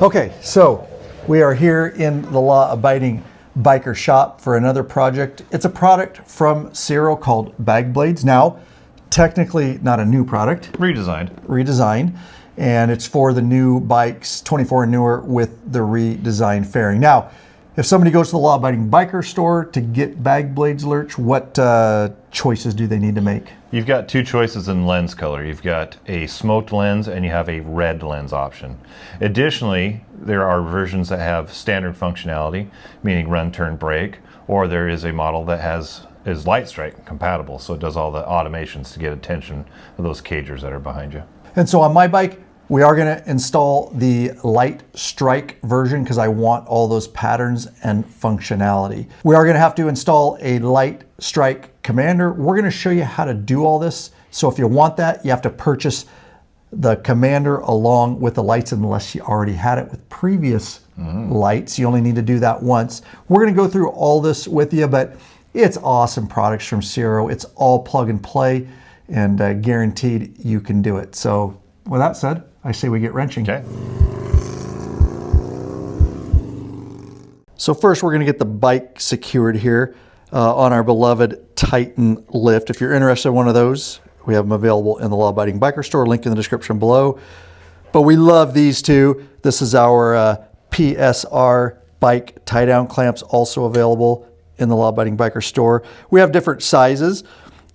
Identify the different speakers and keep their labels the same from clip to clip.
Speaker 1: Okay, so we are here in the law-abiding biker shop for another project. It's a product from Ciro called Bag Blades. Now, technically not a new product. Redesigned. And it's for the new bikes, 24 and newer, with the redesigned fairing. Now, if somebody goes to the law-abiding biker store to get Bag Blades, Lurch, what choices do they need to make?
Speaker 2: You've got two choices in lens color. You've got a smoked lens and you have a red lens option. Additionally, there are versions that have standard functionality, meaning run, turn, brake, or there is a model that is Lightstrike compatible, so it does all the automations to get attention of those cagers that are behind you.
Speaker 1: And so on my bike, we are going to install the Lightstrike version because I want all those patterns and functionality. We are going to have to install a Lightstrike commander. We're going to show you how to do all this. So if you want that, you have to purchase the commander along with the lights unless you already had it with previous lights. You only need to do that once. We're going to go through all this with you, but it's awesome products from Ciro. It's all plug and play and guaranteed you can do it. So with that said, I say we get wrenching.
Speaker 2: Okay.
Speaker 1: So first we're going to get the bike secured here on our beloved Titan lift. If you're interested in one of those, we have them available in the Law Abiding Biker store, link in the description below. But we love these two. This is our PSR bike tie-down clamps, also available in the Law Abiding Biker store. We have different sizes.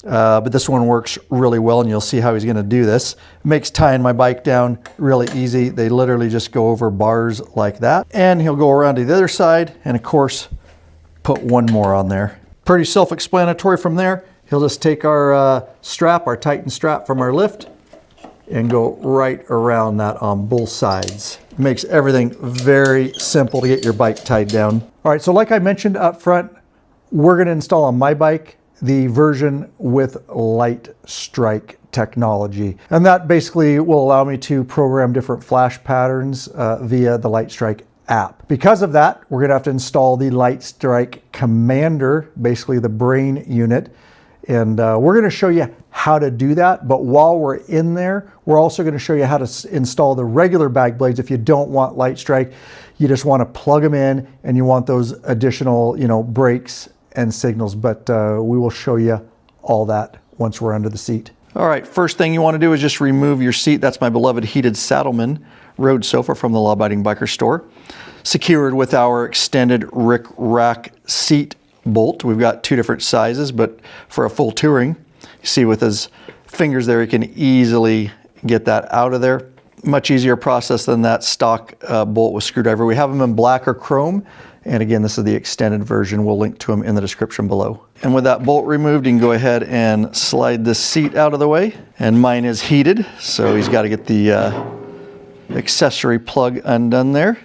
Speaker 1: But this one works really well, and you'll see how he's going to do this. It makes tying my bike down really easy. They literally just go over bars like that. And he'll go around to the other side and, of course, put one more on there. Pretty self-explanatory from there. He'll just take our strap, our Titan strap from our lift, and go right around that on both sides. It makes everything very simple to get your bike tied down. All right, so like I mentioned up front, we're going to install on my bike the version with Lightstrike technology. And that basically will allow me to program different flash patterns via the Lightstrike app. Because of that, we're going to have to install the Lightstrike commander, basically the brain unit. And we're going to show you how to do that. But while we're in there, we're also going to show you how to install the regular Bag Blades. If you don't want Lightstrike, you just want to plug them in and you want those additional, brakes and signals, but we will show you all that once we're under the seat. All right, first thing you want to do is just remove your seat. That's my beloved heated Saddleman road sofa from the Law Abiding Biker store. Secured with our extended RICKRAK seat bolt. We've got two different sizes, but for a full touring, you see with his fingers there, he can easily get that out of there. Much easier process than that stock bolt with screwdriver. We have them in black or chrome. And again, this is the extended version. We'll link to them in the description below. And with that bolt removed, you can go ahead and slide this seat out of the way. And mine is heated, so he's got to get the accessory plug undone there.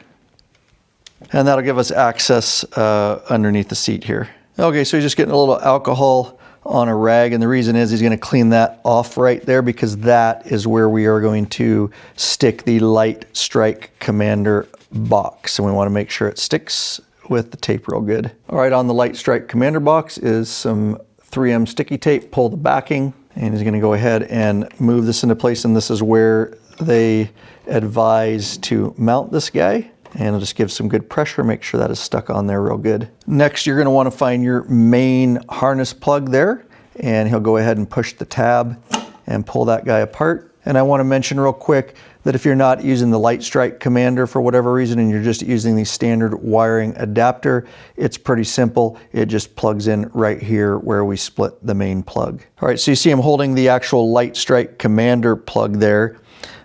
Speaker 1: And that'll give us access underneath the seat here. Okay, so he's just getting a little alcohol on a rag, and the reason is he's going to clean that off right there because that is where we are going to stick the Lightstrike commander box, and we want to make sure it sticks with the tape real good. All right, on the Lightstrike commander box is some 3M sticky tape. Pull the backing, and he's going to go ahead and move this into place, and this is where they advise to mount this guy. And it'll just give some good pressure, make sure that is stuck on there real good. Next, you're going to want to find your main harness plug there, and he'll go ahead and push the tab and pull that guy apart. And I want to mention real quick that if you're not using the Lightstrike commander for whatever reason and you're just using the standard wiring adapter, it's pretty simple. It just plugs in right here where we split the main plug. All right, so you see I'm holding the actual Lightstrike commander plug there.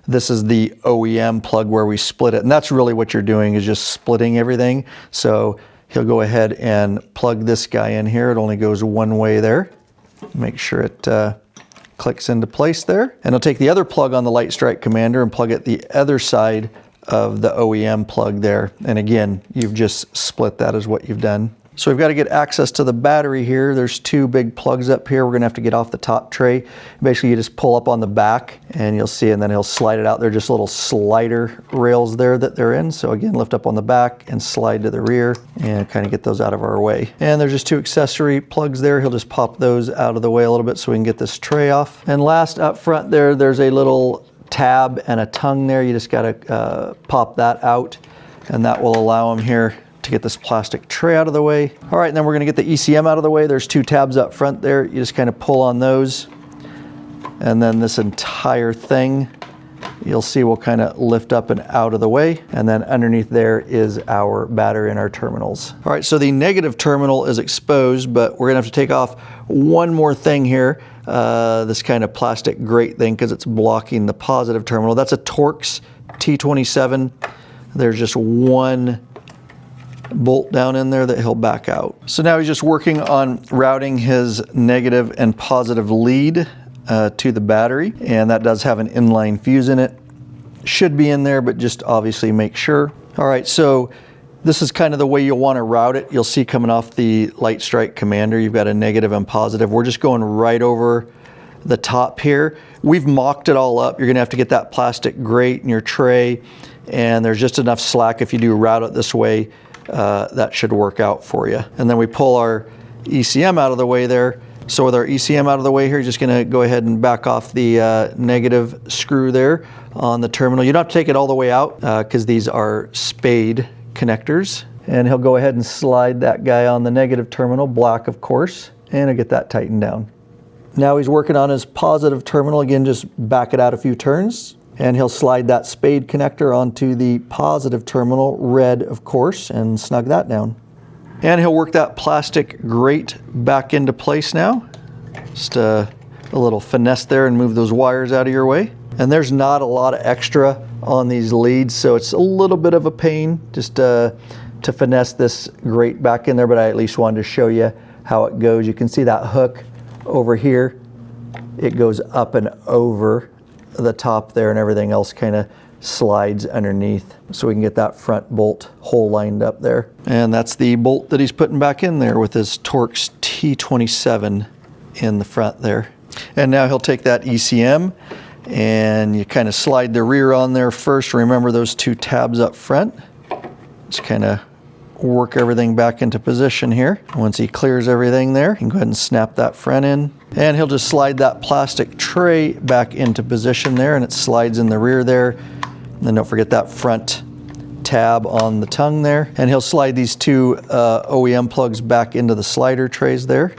Speaker 1: This is the OEM plug where we split it, and that's really what you're doing is just splitting everything. So he'll go ahead and plug this guy in here. It only goes one way there. Make sure it clicks into place there. And I'll take the other plug on the Lightstrike commander and plug it the other side of the OEM plug there. And again, you've just split that is what you've done. So we've got to get access to the battery here. There's two big plugs up here. We're gonna have to get off the top tray. Basically, you just pull up on the back and you'll see, and then he'll slide it out. They're just little slider rails there that they're in. So again, lift up on the back and slide to the rear and kind of get those out of our way. And there's just two accessory plugs there. He'll just pop those out of the way a little bit so we can get this tray off. And last up front there, there's a little tab and a tongue there. You just gotta pop that out, and that will allow them here to get this plastic tray out of the way. All right, and then we're gonna get the ECM out of the way. There's 2 tabs up front there. You just kind of pull on those, and then this entire thing, you'll see will kind of lift up and out of the way. And then underneath there is our battery and our terminals. All right, so the negative terminal is exposed, but we're gonna have to take off one more thing here. This kind of plastic grate thing, because it's blocking the positive terminal. That's a Torx T27. There's just one bolt down in there that he'll back out. So now he's just working on routing his negative and positive lead to the battery, and that does have an inline fuse in it. Should be in there, but just obviously make sure. All right, so this is kind of the way you'll want to route it. You'll see coming off the Lightstrike Commander, you've got a negative and positive. We're just going right over the top here. We've mocked it all up. You're gonna have to get that plastic grate in your tray, and there's just enough slack if you do route it this way. That should work out for you. And then we pull our ECM out of the way there. So with our ECM out of the way here, you're just gonna go ahead and back off the negative screw there on the terminal. You don't have to take it all the way out because these are spade connectors. And he'll go ahead and slide that guy on the negative terminal, black of course, and he'll get that tightened down. Now he's working on his positive terminal. Again, just back it out a few turns, and he'll slide that spade connector onto the positive terminal, red of course, and snug that down. And he'll work that plastic grate back into place now. Just a little finesse there and move those wires out of your way. And there's not a lot of extra on these leads, so it's a little bit of a pain just to finesse this grate back in there, but I at least wanted to show you how it goes. You can see that hook over here. It goes up and over the top there, and everything else kind of slides underneath, so we can get that front bolt hole lined up there. And that's the bolt that he's putting back in there with his Torx T27 in the front there. And now he'll take that ECM, and you kind of slide the rear on there first. Remember those 2 tabs up front. Just kind of work everything back into position here. Once he clears everything there, you can go ahead and snap that front in. And he'll just slide that plastic tray back into position there, and it slides in the rear there. And then don't forget that front tab on the tongue there. And he'll slide these 2 OEM plugs back into the slider trays there.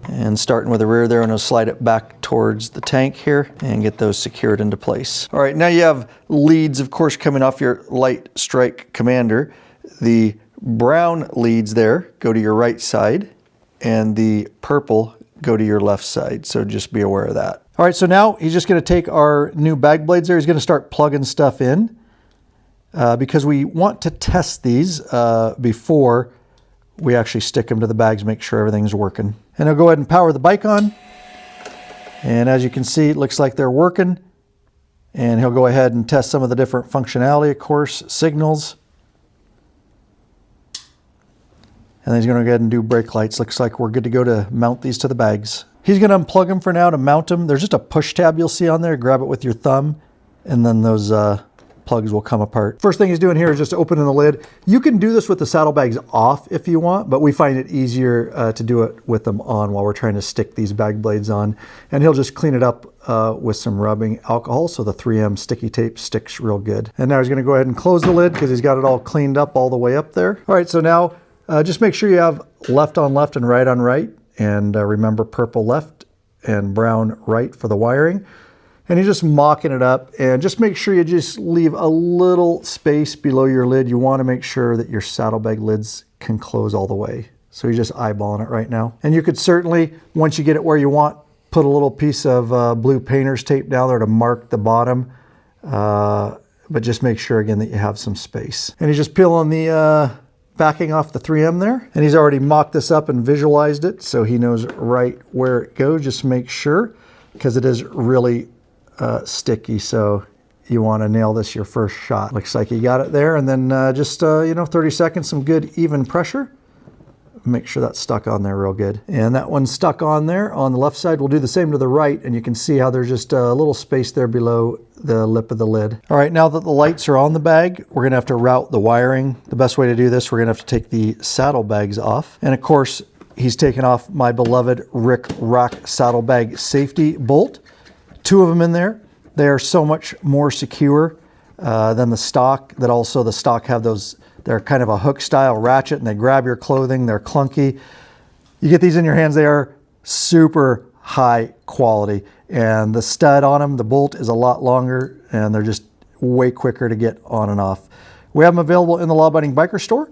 Speaker 1: And starting with the rear there, and he'll slide it back towards the tank here and get those secured into place. All right, now you have leads, of course, coming off your Lightstrike Commander. The brown leads there go to your right side, and the purple go to your left side, so just be aware of that. All right, so now he's just gonna take our new bag blades there. He's gonna start plugging stuff in because we want to test these before we actually stick them to the bags, make sure everything's working. And I'll go ahead and power the bike on. And as you can see, it looks like they're working. And he'll go ahead and test some of the different functionality, of course, signals. And then he's gonna go ahead and do brake lights. Looks like we're good to go to mount these to the bags. He's gonna unplug them for now to mount them. There's just a push tab you'll see on there. Grab it with your thumb, and then those plugs will come apart. First thing he's doing here is just opening the lid. You can do this with the saddlebags off if you want, but we find it easier to do it with them on while we're trying to stick these bag blades on. And he'll just clean it up with some rubbing alcohol so the 3M sticky tape sticks real good. And now he's gonna go ahead and close the lid because he's got it all cleaned up all the way up there. All right, so now just make sure you have left on left and right on right. And remember purple left and brown right for the wiring. And you're just mocking it up, and just make sure you just leave a little space below your lid. You want to make sure that your saddlebag lids can close all the way. So you're just eyeballing it right now. And you could certainly, once you get it where you want, put a little piece of blue painter's tape down there to mark the bottom. But just make sure again that you have some space. And he's just peeling the backing off the 3M there. And he's already mocked this up and visualized it, so he knows right where it goes. Just make sure, because it is really sticky, so you want to nail this your first shot. Looks like you got it there, and then just 30 seconds, some good even pressure. Make sure that's stuck on there real good. And that one's stuck on there on the left side. We'll do the same to the right, and you can see how there's just a little space there below the lip of the lid. All right, now that the lights are on the bag, we're gonna have to route the wiring. The best way to do this, we're gonna have to take the saddlebags off. And of course, he's taken off my beloved RICKRAK saddlebag safety bolt. 2 of them in there. They are so much more secure than the stock, that also the stock have those, they're kind of a hook style ratchet and they grab your clothing. They're clunky. You get these in your hands, they are super high quality, and the stud on them, the bolt is a lot longer, and they're just way quicker to get on and off. We have them available in the Law Abiding Biker store.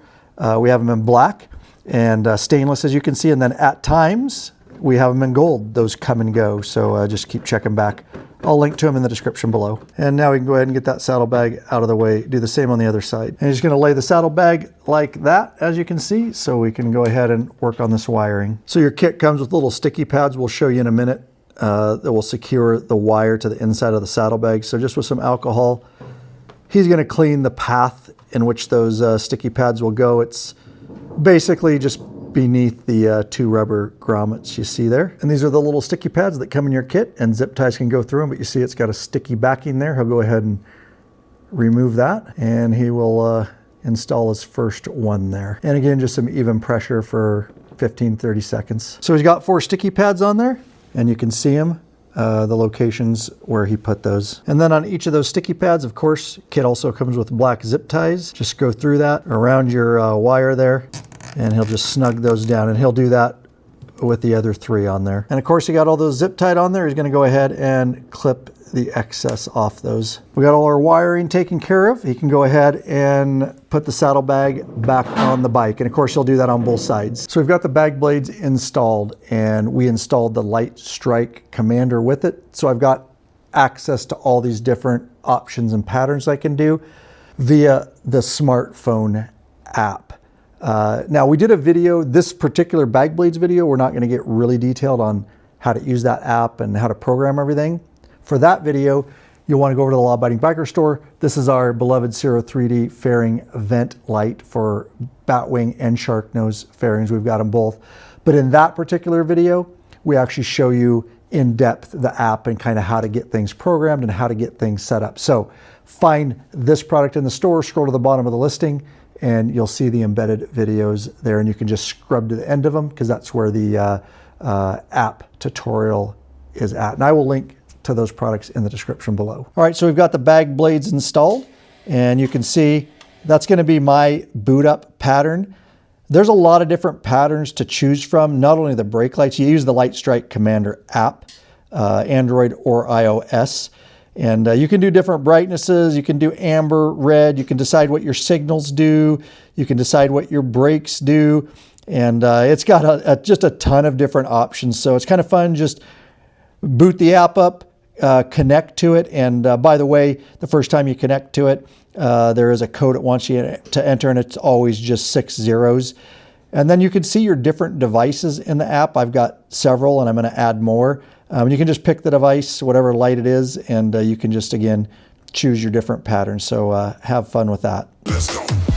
Speaker 1: We have them in black and stainless, as you can see, and then at times we have them in gold. Those come and go, so just keep checking back. I'll link to them in the description below. And now we can go ahead and get that saddlebag out of the way. Do the same on the other side. And you're just gonna lay the saddlebag like that, as you can see, so we can go ahead and work on this wiring. So your kit comes with little sticky pads. We'll show you in a minute that will secure the wire to the inside of the saddlebag. So just with some alcohol, he's gonna clean the path in which those sticky pads will go. It's basically just beneath the two rubber grommets you see there. And these are the little sticky pads that come in your kit, and zip ties can go through them, but you see it's got a sticky backing there. He'll go ahead and remove that, and he will install his first one there. And again, just some even pressure for 15-30 seconds. So he's got 4 sticky pads on there, and you can see them, the locations where he put those. And then on each of those sticky pads, of course, kit also comes with black zip ties. Just go through that around your wire there, and he'll just snug those down, and he'll do that with the other 3 on there. And of course, he got all those zip tied on there. He's gonna go ahead and clip the excess off those. We got all our wiring taken care of. He can go ahead and put the saddlebag back on the bike. And of course, he'll do that on both sides. So we've got the bag blades installed, and we installed the Lightstrike commander with it. So I've got access to all these different options and patterns I can do via the smartphone app. Now we did a video, this particular bag blades video, we're not going to get really detailed on how to use that app and how to program everything. For that video, you'll want to go over to the Law Abiding Biker store. This is our beloved Ciro 3D fairing vent light for batwing and shark nose fairings. We've got them both. But in that particular video, we actually show you in depth the app and kind of how to get things programmed and how to get things set up. So find this product in the store, scroll to the bottom of the listing, and you'll see the embedded videos there, and you can just scrub to the end of them because that's where the app tutorial is at. And I will link to those products in the description below. All right, so we've got the bag blades installed, and you can see that's gonna be my boot up pattern. There's a lot of different patterns to choose from, not only the brake lights. You use the Lightstrike Commander app, Android or iOS. And you can do different brightnesses. You can do amber, red. You can decide what your signals do. You can decide what your brakes do. And it's got just a ton of different options. So it's kind of fun. Just boot the app up, connect to it. And by the way, the first time you connect to it, there is a code it wants you to enter, and it's always just 6 zeros. And then you can see your different devices in the app. I've got several, and I'm going to add more. You can just pick the device, whatever light it is, and you can just, again, choose your different patterns. So have fun with that. Let's go.